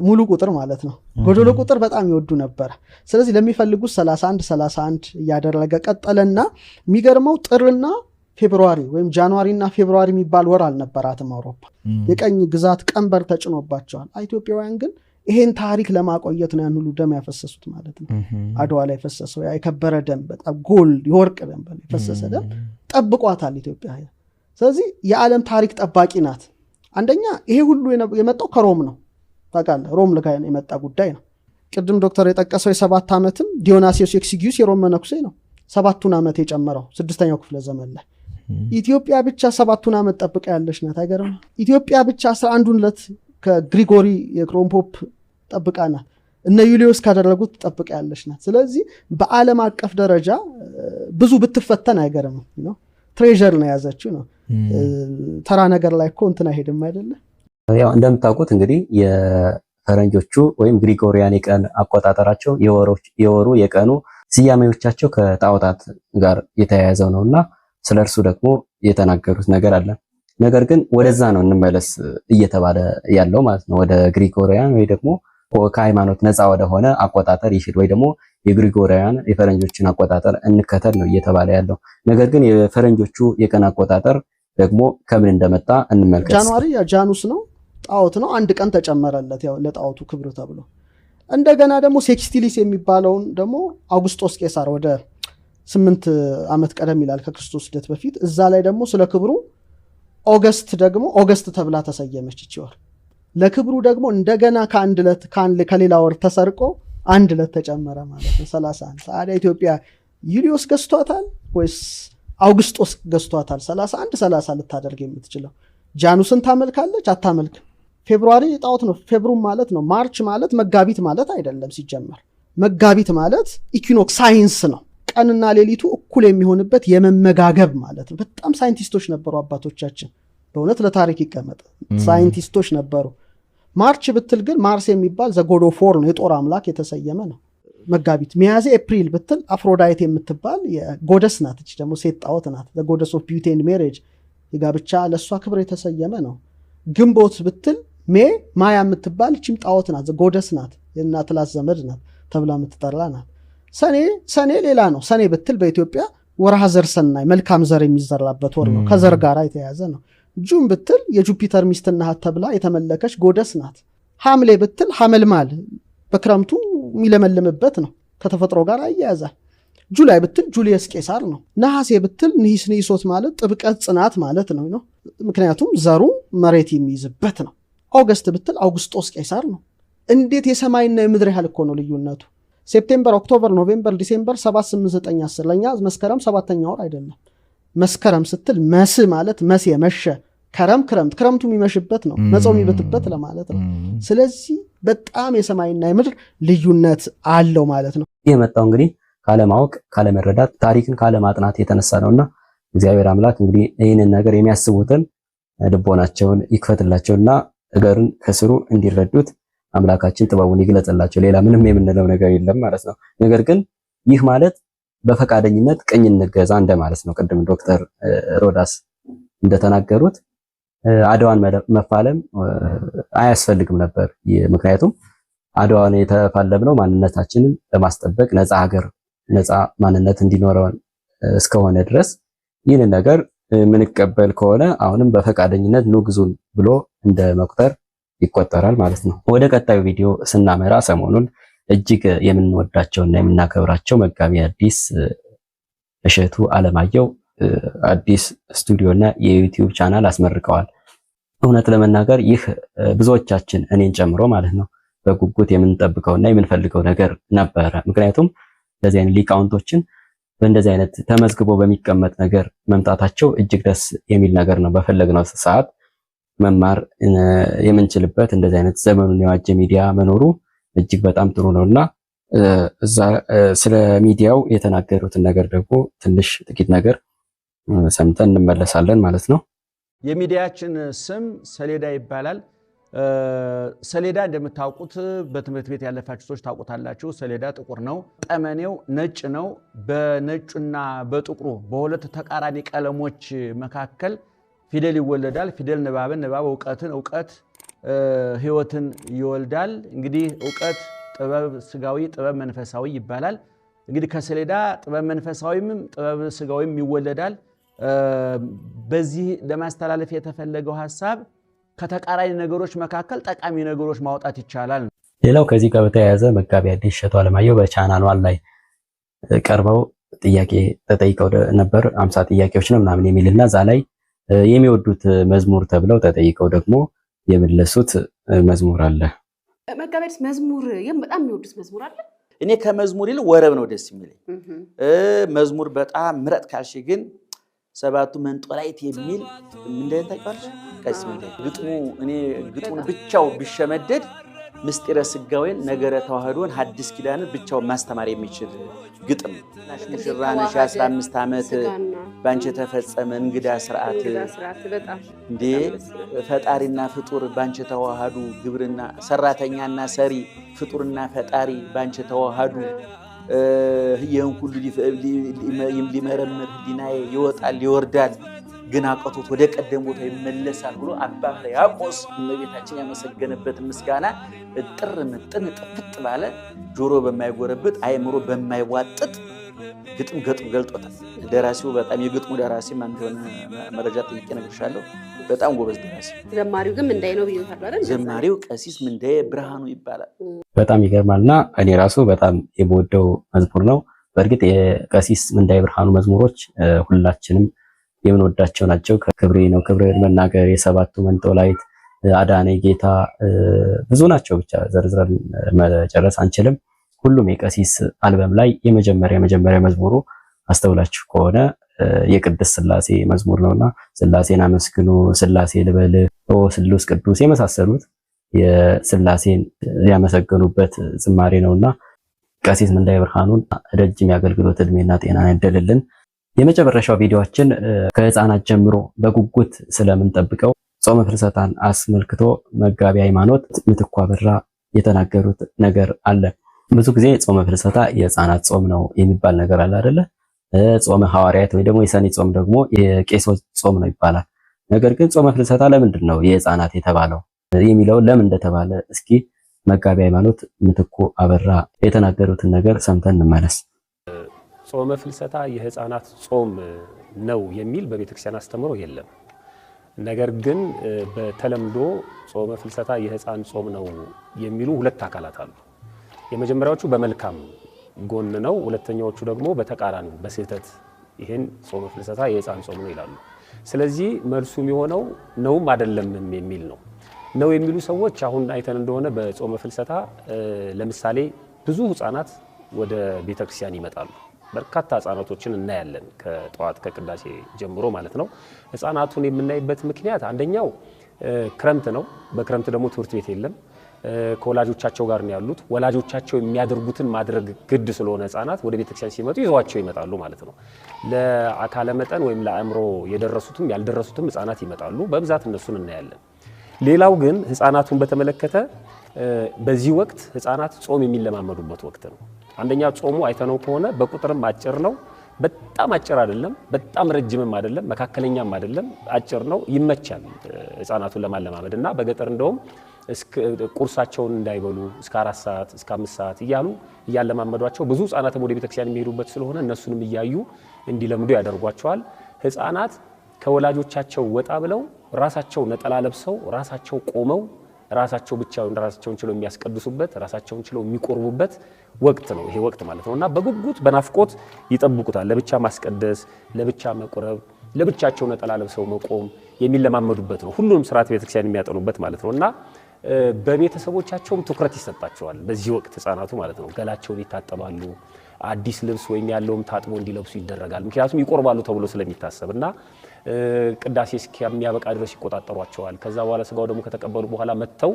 E: ሙሉ ቁጥር ማለት ነው። ጎዶሎ ቁጥር በጣም ይወዱ ነበር። ስለዚህ ለሚፈልጉት 31 31 እያደረገ ቀጠለና የሚገርመው ጥርና ፌብሩዋሪ ወይም ጃንዋሪና ፌብሩዋሪ የሚባል ወር አልነበራትም አውሮፓ። የቀኝ ግዛት ቀንበር ተጭኖባቸዋል። ኢትዮጵያውያን ግን ይሄን ታሪክ ለማቆየት ነው ያን ሁሉ ደም ያፈሰሱት ማለት ነው። አድዋ ላይ ፈሰሰው ያ የከበረ ደም በጣም ጎልድ የወርቅ ደም የፈሰሰ ደም ጠብቋታል ኢትዮጵያ። ስለዚህ የዓለም ታሪክ ጠባቂ ናት። አንደኛ ይሄ ሁሉ የመጣው ከሮም ነው። ታውቃለህ፣ ሮም ላይ የመጣ ጉዳይ ነው። ቅድም ዶክተር የጠቀሰው የ7 ዓመትም ዲዮናሲዮስ ኤክሲጊዩስ የሮም መነኩሴ ነው። 7ቱን ዓመት የጨመረው 6ኛው ክፍለ ዘመን ላይ ኢትዮጵያ ብቻ 7ቱን ዓመት ጠብቃ ያለች ናት። አይገርም? ኢትዮጵያ ብቻ 11ዱን ዕለት ከግሪጎሪ የሮም ፖፕ ጠብቃናት። እነ ዩሊዮስ ካደረጉት ጠብቃ ያለች ናት። ስለዚህ በዓለም አቀፍ ደረጃ ብዙ ብትፈተን አይገርም ነው። ትሬዠር ነው ያዘችው ነው። ተራ ነገር ላይ እኮ እንትን አይሄድም አይደለ?
F: ያው እንደምታውቁት እንግዲህ የፈረንጆቹ ወይም ግሪጎሪያን የቀን አቆጣጠራቸው የወሩ የቀኑ ስያሜዎቻቸው ከጣዖታት ጋር የተያያዘው ነውና ስለርሱ ደግሞ የተናገሩት ነገር አለ። ነገር ግን ወደዛ ነው እንመለስ እየተባለ ያለው ማለት ነው። ወደ ግሪጎሪያን ወይ ደግሞ ከሃይማኖት ነፃ ወደሆነ አቆጣጠር ይሽድ ወይ ደግሞ የግሪጎሪያን የፈረንጆችን አቆጣጠር እንከተል ነው እየተባለ ያለው። ነገር ግን የፈረንጆቹ የቀን አቆጣጠር ደግሞ ከምን እንደመጣ እንመልከት።
E: ጃንዋሪ ጃኑስ ነው፣ ጣዖት ነው። አንድ ቀን ተጨመረለት ያው ለጣዖቱ ክብር ተብሎ። እንደገና ደግሞ ሴክስቲሊስ የሚባለውን ደግሞ አውግስጦስ ቄሳር ወደ 8 ዓመት ቀደም ይላል ከክርስቶስ ልደት በፊት። እዛ ላይ ደግሞ ስለ ክብሩ ኦገስት ደግሞ ኦገስት ተብላ ተሰየመች ይችላል። ለክብሩ ደግሞ እንደገና ከአንድ ዕለት ከሌላ ወር ተሰርቆ አንድ ዕለት ተጨመረ ማለት ነው 31። ታዲያ ኢትዮጵያ ዩሊዮስ ገዝቷታል ወይስ አውግስጦስ ገዝቷታል? 31 30 ልታደርግ የምትችለው ጃኑስን ታመልካለች አታመልክም? ፌብሩዋሪ ጣዖት ነው። ፌብሩም ማለት ነው። ማርች ማለት መጋቢት ማለት አይደለም ሲጀመር። መጋቢት ማለት ኢኩኖክስ ሳይንስ ነው። ቀንና ሌሊቱ እኩል የሚሆንበት የመመጋገብ ማለት ነው። በጣም ሳይንቲስቶች ነበሩ አባቶቻችን። በእውነት ለታሪክ ይቀመጥ ሳይንቲስቶች ነበሩ። ማርች ብትል ግን ማርስ የሚባል ዘጎዶፎር ነው የጦር አምላክ የተሰየመ ነው። መጋቢት ሚያዝያ ኤፕሪል ብትል አፍሮዳይት የምትባል የጎደስ ናት። እቺ ደግሞ ሴት ጣዖት ናት። ዘጎደስ ኦፍ ቢዩቲ ኤንድ ሜሬጅ የጋብቻ ለእሷ ክብር የተሰየመ ነው። ግንቦት ብትል ማያ የምትባል እቺም ጣዖት ናት። ዘጎደስ ናት። የእናትላት ዘመድ ናት ተብላ የምትጠራ ናት። ሰኔ ሌላ ነው። ሰኔ ብትል በኢትዮጵያ ወርሃ ዘር ሰናይ መልካም ዘር የሚዘራበት ወር ነው። ከዘር ጋር የተያዘ ነው። ጁን ብትል የጁፒተር ሚስትና እህት ተብላ የተመለከች ጎደስ ናት። ሐምሌ ብትል ሐመልማል በክረምቱ የሚለመልምበት ነው። ከተፈጥሮ ጋር አያያዛል። ጁላይ ብትል ጁሊየስ ቄሳር ነው። ነሐሴ ብትል ንሂሶት ማለት ጥብቀት ጽናት ማለት ነው። ምክንያቱም ዘሩ መሬት የሚይዝበት ነው። ኦገስት ብትል አውግስጦስ ቄሳር ነው። እንዴት የሰማይና የምድር ያህል እኮ ነው ልዩነቱ። ሴፕቴምበር፣ ኦክቶበር፣ ኖቬምበር፣ ዲሴምበር 7 8 9 10 ለኛ መስከረም 7ኛ ወር አይደለም። መስከረም ስትል መስ ማለት መስ የመሸ ከረም ክረምቱ የሚመሽበት ነው። መጸው የሚበትበት ለማለት ነው። ስለዚህ በጣም የሰማይና የምድር ልዩነት አለው ማለት ነው።
F: ይህ የመጣው እንግዲህ ካለማወቅ ካለመረዳት ታሪክን ካለማጥናት የተነሳ ነውና እግዚአብሔር አምላክ እንግዲህ ይህንን ነገር የሚያስቡትን ልቦናቸውን ይክፈትላቸውና ነገርን ከስሩ እንዲረዱት አምላካችን ጥበቡን ይግለጽላቸው። ሌላ ምንም የምንለው ነገር የለም ማለት ነው። ነገር ግን ይህ ማለት በፈቃደኝነት ቅኝ እንገዛ እንደማለት ነው። ቅድም ዶክተር ሮዳስ እንደተናገሩት አድዋን መፋለም አያስፈልግም ነበር። ምክንያቱም አድዋን የተፋለምነው ማንነታችንን ለማስጠበቅ ነፃ ሀገር ነፃ ማንነት እንዲኖረን እስከሆነ ድረስ ይህንን ነገር ምንቀበል ከሆነ አሁንም በፈቃደኝነት ንግዙን ብሎ እንደ መቁጠር ይቆጠራል ማለት ነው። ወደ ቀጣዩ ቪዲዮ ስናመራ ሰሞኑን እጅግ የምንወዳቸውና የምናከብራቸው መጋቢ ሐዲስ እሸቱ አለማየሁ አዲስ ስቱዲዮና የዩቲዩብ ቻናል አስመርቀዋል። እውነት ለመናገር ይህ ብዙዎቻችን እኔን ጨምሮ ማለት ነው በጉጉት የምንጠብቀውና የምንፈልገው ነገር ነበረ። ምክንያቱም እንደዚህ አይነት ሊቃውንቶችን በእንደዚህ አይነት ተመዝግቦ በሚቀመጥ ነገር መምጣታቸው እጅግ ደስ የሚል ነገር ነው። በፈለግነው ሰዓት መማር የምንችልበት እንደዚህ አይነት ዘመኑን የዋጀ ሚዲያ መኖሩ እጅግ በጣም ጥሩ ነውና እዛ ስለ ሚዲያው የተናገሩትን ነገር ደግሞ ትንሽ ጥቂት ነገር ሰምተን እንመለሳለን ማለት ነው።
I: የሚዲያችን ስም ሰሌዳ ይባላል። ሰሌዳ እንደምታውቁት በትምህርት ቤት ያለፋችሁ ሰዎች ታውቁታላችሁ። ሰሌዳ ጥቁር ነው፣ ጠመኔው ነጭ ነው። በነጩና በጥቁሩ በሁለት ተቃራኒ ቀለሞች መካከል ፊደል ይወለዳል። ፊደል ንባብን፣ ንባብ እውቀትን፣ እውቀት ሕይወትን ይወልዳል። እንግዲህ እውቀት ጥበብ ስጋዊ፣ ጥበብ መንፈሳዊ ይባላል። እንግዲህ ከሰሌዳ ጥበብ መንፈሳዊም ጥበብ ስጋዊም ይወለዳል። በዚህ ለማስተላለፍ የተፈለገው ሐሳብ ከተቃራኒ ነገሮች መካከል ጠቃሚ ነገሮች ማውጣት ይቻላል።
F: ሌላው ከዚህ ጋር በተያያዘ መጋቢ አዲስ እሸቱ አለማየሁ በቻናሏ ላይ ቀርበው ጥያቄ ተጠይቀው ነበር። 50 ጥያቄዎች ነው ምናምን የሚልና እዛ ላይ የሚወዱት መዝሙር ተብለው ተጠይቀው ደግሞ የመለሱት መዝሙር አለ።
J: መጋቢ አዲስ መዝሙር በጣም የሚወዱት መዝሙር አለ?
K: እኔ ከመዝሙር ይልቅ ወረብ ነው ደስ የሚለኝ። መዝሙር በጣም ምረጥ ካልሽ ግን ሰባቱ መንጦላይት የሚል ምንድን ታውቂዋለሽ? ቀስ ምንድን ግጥሙ እኔ ግጥሙን ብቻው ቢሸመደድ ምስጢረ ስጋዌን ነገረ ተዋህዶን ሐዲስ ኪዳንን ብቻው ማስተማር የሚችል ግጥም ሙሽራነሽ 15 ዓመት ባንቺ ተፈጸመ እንግዳ ስርዓት እንዴ ፈጣሪና ፍጡር ባንቺ ተዋሃዱ ግብርና ሰራተኛና ሰሪ ፍጡርና ፈጣሪ ባንቺ ተዋሃዱ ይሄን ሁሉ ሊመረምር ህሊናዬ ይወጣል ይወርዳል ግን አቀቶት ወደ ቀደም ቦታ ይመለሳል ብሎ አባ ሕርያቆስ እመቤታችን ያመሰገነበት ምስጋና እጥር ምጥን ጥፍጥ ባለ ጆሮ በማይጎረብጥ አይምሮ በማይዋጥጥ ግጥም ገልጦታል። ደራሲው በጣም የግጥሙ ደራሲ ማን እንደሆነ መረጃ ጠይቄ ነግሬሻለሁ። በጣም ጎበዝ ደራሲ። ዘማሪው ግን ምንዳዬ ነው ብዬሻለሁ አይደል? ዘማሪው ቀሲስ ምንዳዬ ብርሃኑ ይባላል።
F: በጣም ይገርማልና እኔ ራሱ በጣም የምወደው መዝሙር ነው። በእርግጥ የቀሲስ ምንዳዬ ብርሃኑ መዝሙሮች ሁላችንም የምንወዳቸው ናቸው። ክብሬ ነው ክብሬን መናገር፣ የሰባቱ መንጦላይት፣ አዳኔ ጌታ ብዙ ናቸው። ብቻ ዘርዝረን መጨረስ አንችልም። ሁሉም የቀሲስ አልበም ላይ የመጀመሪያ መዝሙሩ አስተውላችሁ ከሆነ የቅድስት ሥላሴ መዝሙር ነውና ሥላሴን አመስግኑ፣ ሥላሴ ልበል፣ ኦ ስሉስ ቅዱስ የመሳሰሉት የሥላሴን ያመሰገኑበት ዝማሬ ነውና ቀሲስ ምንዳዬ ብርሃኑን ረጅም የአገልግሎት ዕድሜና ጤና ያደልልን። የመጨረሻው ቪዲዮአችን ከህፃናት ጀምሮ በጉጉት ስለምንጠብቀው ጾመ ፍልሰታን አስመልክቶ መጋቢ ሃይማኖት ምትኩ አበራ የተናገሩት ነገር አለ። ብዙ ጊዜ ጾመ ፍልሰታ የህፃናት ጾም ነው የሚባል ነገር አለ አይደለ? ጾመ ሐዋርያት ወይ ደግሞ የሰኔ ጾም ደግሞ የቄሶች ጾም ነው ይባላል። ነገር ግን ጾመ ፍልሰታ ለምንድን ነው የህፃናት የተባለው የሚለው ለምን እንደተባለ እስኪ መጋቢ ሃይማኖት ምትኩ አበራ የተናገሩትን ነገር ሰምተን እንመለስ።
L: ጾመ ፍልሰታ የህፃናት ጾም ነው የሚል በቤተክርስቲያን አስተምሮ የለም። ነገር ግን በተለምዶ ጾመ ፍልሰታ የህፃን ጾም ነው የሚሉ ሁለት አካላት አሉ። የመጀመሪያዎቹ በመልካም ጎን ነው፣ ሁለተኛዎቹ ደግሞ በተቃራኒ በስህተት ይሄን ጾመ ፍልሰታ የህፃን ጾም ነው ይላሉ። ስለዚህ መልሱ የሚሆነው ነውም አይደለምም የሚል ነው። ነው የሚሉ ሰዎች አሁን አይተን እንደሆነ በጾመ ፍልሰታ ለምሳሌ ብዙ ህፃናት ወደ ቤተክርስቲያን ይመጣሉ። በርካታ ህፃናቶችን እናያለን ከጠዋት ከቅዳሴ ጀምሮ ማለት ነው። ህፃናቱን የምናይበት ምክንያት አንደኛው ክረምት ነው። በክረምት ደግሞ ትምህርት ቤት የለም። ከወላጆቻቸው ጋር ነው ያሉት። ወላጆቻቸው የሚያደርጉትን ማድረግ ግድ ስለሆነ ህፃናት ወደ ቤተክርስቲያን ሲመጡ ይዘዋቸው ይመጣሉ ማለት ነው። ለአካለ መጠን ወይም ለአእምሮ የደረሱትም ያልደረሱትም ህፃናት ይመጣሉ። በብዛት እነሱን እናያለን። ሌላው ግን ህፃናቱን በተመለከተ በዚህ ወቅት ህፃናት ጾም የሚለማመዱበት ወቅት ነው። አንደኛ ጾሙ አይተነው ከሆነ በቁጥርም አጭር ነው። በጣም አጭር አይደለም፣ በጣም ረጅምም አይደለም፣ መካከለኛም አይደለም፣ አጭር ነው። ይመቻል ህፃናቱን ለማለማመድና በገጠር እንደውም ቁርሳቸውን እንዳይበሉ እስከ 4 ሰዓት እስከ 5 ሰዓት እያሉ እያለማመዷቸው ብዙ ህፃናትም ወደ ቤተክርስቲያን የሚሄዱበት ስለሆነ እነሱንም እያዩ እንዲለምዱ ያደርጓቸዋል። ህፃናት ከወላጆቻቸው ወጣ ብለው ራሳቸው ነጠላ ለብሰው ራሳቸው ቆመው ራሳቸው ብቻውን ራሳቸውን ችለው የሚያስቀድሱበት ራሳቸውን ችለው የሚቆርቡበት ወቅት ነው ይሄ ወቅት ማለት ነውና በጉጉት በናፍቆት ይጠብቁታል። ለብቻ ማስቀደስ፣ ለብቻ መቆረብ፣ ለብቻቸው ነጠላ ለብሰው መቆም የሚለማመዱበት ነው። ሁሉንም ስርዓት ቤተክርስቲያን የሚያጠኑበት ማለት ነውና በቤተሰቦቻቸውም ትኩረት ይሰጣቸዋል። በዚህ ወቅት ህፃናቱ ማለት ነው ገላቸውን ይታጠባሉ። አዲስ ልብስ ወይም ያለውም ታጥቦ እንዲለብሱ ይደረጋል። ምክንያቱም ይቆርባሉ ተብሎ ስለሚታሰብና ቅዳሴ እስኪያበቃ ድረስ ይቆጣጠሯቸዋል። ከዛ በኋላ ስጋው ደግሞ ከተቀበሉ በኋላ መተው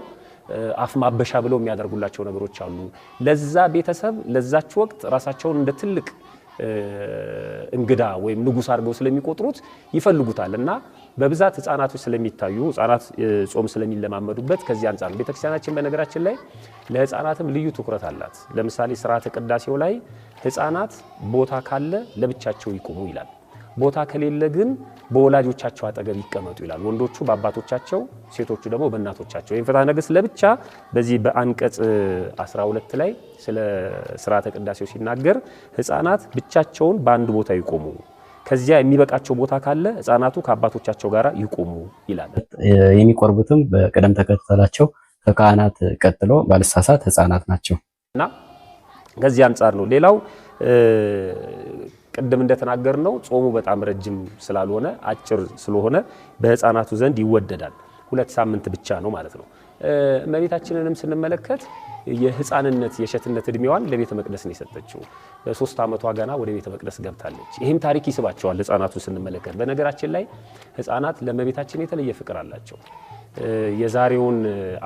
L: አፍ ማበሻ ብለው የሚያደርጉላቸው ነገሮች አሉ። ለዛ ቤተሰብ ለዛች ወቅት ራሳቸውን እንደ ትልቅ እንግዳ ወይም ንጉስ አድርገው ስለሚቆጥሩት ይፈልጉታል እና በብዛት ህፃናቶች ስለሚታዩ ህፃናት ጾም ስለሚለማመዱበት ከዚህ አንፃር ቤተክርስቲያናችን በነገራችን ላይ ለህፃናትም ልዩ ትኩረት አላት። ለምሳሌ ስርዓተ ቅዳሴው ላይ ህፃናት ቦታ ካለ ለብቻቸው ይቆሙ ይላል። ቦታ ከሌለ ግን በወላጆቻቸው አጠገብ ይቀመጡ ይላል። ወንዶቹ በአባቶቻቸው፣ ሴቶቹ ደግሞ በእናቶቻቸው። ይሄን ፍትሐ ነገሥት ለብቻ በዚህ በአንቀጽ 12 ላይ ስለ ስርዓተ ቅዳሴው ሲናገር ህፃናት ብቻቸውን በአንድ ቦታ ይቆሙ፣ ከዚያ የሚበቃቸው ቦታ ካለ ህፃናቱ ከአባቶቻቸው ጋር ይቆሙ ይላል።
F: የሚቆርቡትም በቅደም ተከተላቸው ከካህናት ቀጥሎ ባልሳሳት ህፃናት ናቸው
L: እና ከዚህ አንፃር ነው። ሌላው ቅድም እንደተናገርነው ጾሙ በጣም ረጅም ስላልሆነ አጭር ስለሆነ በህፃናቱ ዘንድ ይወደዳል። 2 ሳምንት ብቻ ነው ማለት ነው። እመቤታችንንም ስንመለከት የህፃንነት የሸትነት እድሜዋን ለቤተ መቅደስ ነው የሰጠችው። በ3 ዓመቷ ገና ወደ ቤተ መቅደስ ገብታለች። ይህም ታሪክ ይስባቸዋል ህፃናቱን ስንመለከት። በነገራችን ላይ ህፃናት ለእመቤታችን የተለየ ፍቅር አላቸው። የዛሬውን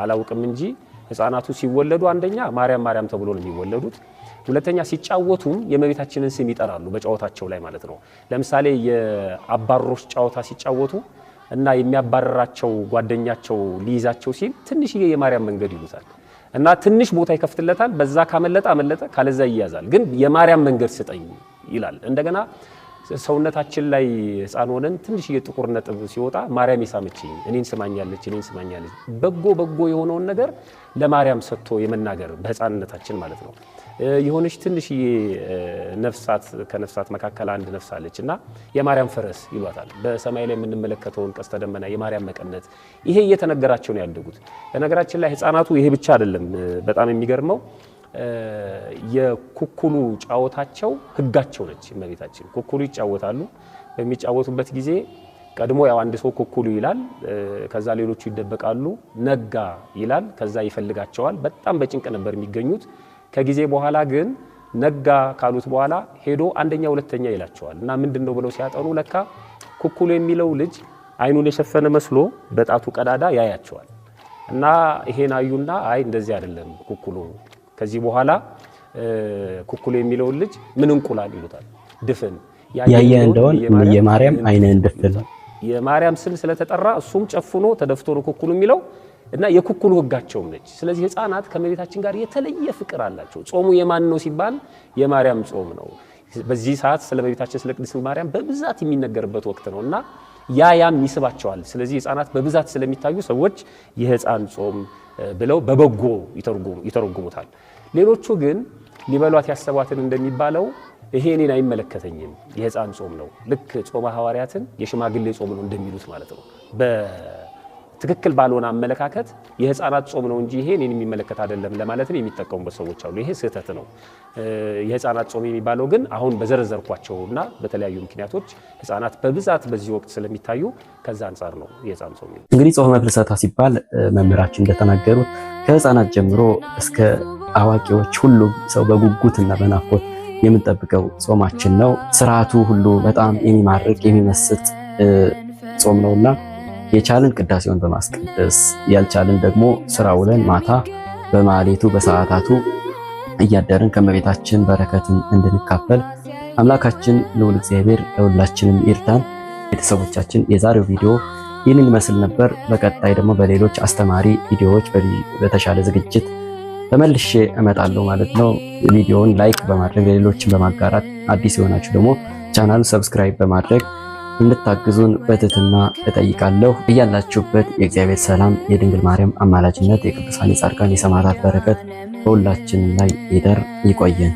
L: አላውቅም እንጂ ህፃናቱ ሲወለዱ አንደኛ ማርያም ማርያም ተብሎ ነው የሚወለዱት። ሁለተኛ ሲጫወቱም የእመቤታችንን ስም ይጠራሉ በጨዋታቸው ላይ ማለት ነው። ለምሳሌ የአባሮሽ ጨዋታ ሲጫወቱ እና የሚያባረራቸው ጓደኛቸው ሊይዛቸው ሲል ትንሽዬ የማርያም መንገድ ይሉታል እና ትንሽ ቦታ ይከፍትለታል። በዛ ካመለጠ አመለጠ፣ ካለዛ ይያዛል። ግን የማርያም መንገድ ስጠኝ ይላል። እንደገና ሰውነታችን ላይ ህፃን ሆነን ትንሽዬ ጥቁር ነጥብ ሲወጣ ማርያም የሳመችኝ እኔን ስማኛለች በጎ በጎ የሆነውን ነገር ለማርያም ሰጥቶ የመናገር በህፃንነታችን ማለት ነው። የሆነች ትንሽዬ ነፍሳት ከነፍሳት መካከል አንድ ነፍስ አለች እና የማርያም ፈረስ ይሏታል። በሰማይ ላይ የምንመለከተውን ቀስተ ደመና የማርያም መቀነት ይሄ እየተነገራቸው ነው ያደጉት። በነገራችን ላይ ህፃናቱ ይሄ ብቻ አይደለም። በጣም የሚገርመው የኩኩሉ ጫወታቸው ህጋቸው ነች እመቤታችን። ኩኩሉ ይጫወታሉ። በሚጫወቱበት ጊዜ ቀድሞ ያው አንድ ሰው ኩኩሉ ይላል፣ ከዛ ሌሎቹ ይደበቃሉ። ነጋ ይላል፣ ከዛ ይፈልጋቸዋል። በጣም በጭንቅ ነበር የሚገኙት። ከጊዜ በኋላ ግን ነጋ ካሉት በኋላ ሄዶ አንደኛ ሁለተኛ ይላቸዋል እና ምንድነው ብለው ሲያጠኑ ለካ ኩኩሉ የሚለው ልጅ አይኑን የሸፈነ መስሎ በጣቱ ቀዳዳ ያያቸዋል እና ይሄን አዩና አይ እንደዚህ አይደለም ኩኩሉ፣ ከዚህ በኋላ ኩኩሉ የሚለውን ልጅ ምን እንቁላል ይሉታል። ድፍን
F: ያየ እንደሆነ የማርያም አይነን ድፍን
L: የማርያም ስም ስለተጠራ እሱም ጨፍኖ ተደፍቶ ነው ኩኩሉ የሚለው እና የኩኩሉ ህጋቸውም ነች። ስለዚህ ህፃናት ከእመቤታችን ጋር የተለየ ፍቅር አላቸው። ጾሙ የማን ነው ሲባል የማርያም ጾም ነው። በዚህ ሰዓት ስለ እመቤታችን ስለ ቅድስት ማርያም በብዛት የሚነገርበት ወቅት ነው እና ያም ይስባቸዋል። ስለዚህ ህፃናት በብዛት ስለሚታዩ ሰዎች የህፃን ጾም ብለው በበጎ ይተረጉሙታል። ሌሎቹ ግን ሊበሏት ያሰቧትን እንደሚባለው ይሄ እኔን አይመለከተኝም የህፃን ጾም ነው፣ ልክ ጾመ ሐዋርያትን የሽማግሌ ጾም ነው እንደሚሉት ማለት ነው። በትክክል ባልሆነ አመለካከት የህፃናት ጾም ነው እንጂ ይሄ እኔን የሚመለከት አይደለም ለማለትም የሚጠቀሙበት ሰዎች አሉ። ይሄ ስህተት ነው። የህፃናት ጾም የሚባለው ግን አሁን በዘረዘርኳቸውና በተለያዩ ምክንያቶች ህፃናት በብዛት በዚህ ወቅት ስለሚታዩ ከዛ አንፃር ነው የህፃን ጾም።
F: እንግዲህ ጾመ ፍልሰታ ሲባል መምህራችን እንደተናገሩት ከህፃናት ጀምሮ እስከ አዋቂዎች ሁሉም ሰው በጉጉትና በናፍቆት የምንጠብቀው ጾማችን ነው። ስርዓቱ ሁሉ በጣም የሚማርክ የሚመስጥ ጾም ነውና የቻልን ቅዳሴውን በማስቀደስ ያልቻልን ደግሞ ስራ ውለን ማታ በማሌቱ በሰዓታቱ እያደርን ከመቤታችን በረከትን እንድንካፈል አምላካችን ልዑል እግዚአብሔር ለሁላችንም ይርዳን። ቤተሰቦቻችን የዛሬው ቪዲዮ ይህንን ይመስል ነበር። በቀጣይ ደግሞ በሌሎች አስተማሪ ቪዲዮዎች በተሻለ ዝግጅት ተመልሼ እመጣለሁ ማለት ነው። ቪዲዮውን ላይክ በማድረግ ለሌሎችን በማጋራት አዲስ የሆናችሁ ደግሞ ቻናሉን ሰብስክራይብ በማድረግ እንድታግዙን በትህትና እጠይቃለሁ። እያላችሁበት የእግዚአብሔር ሰላም፣ የድንግል ማርያም አማላጅነት፣ የቅዱሳን የጻድቃን የሰማዕታት በረከት በሁላችን ላይ ይደር። ይቆየን።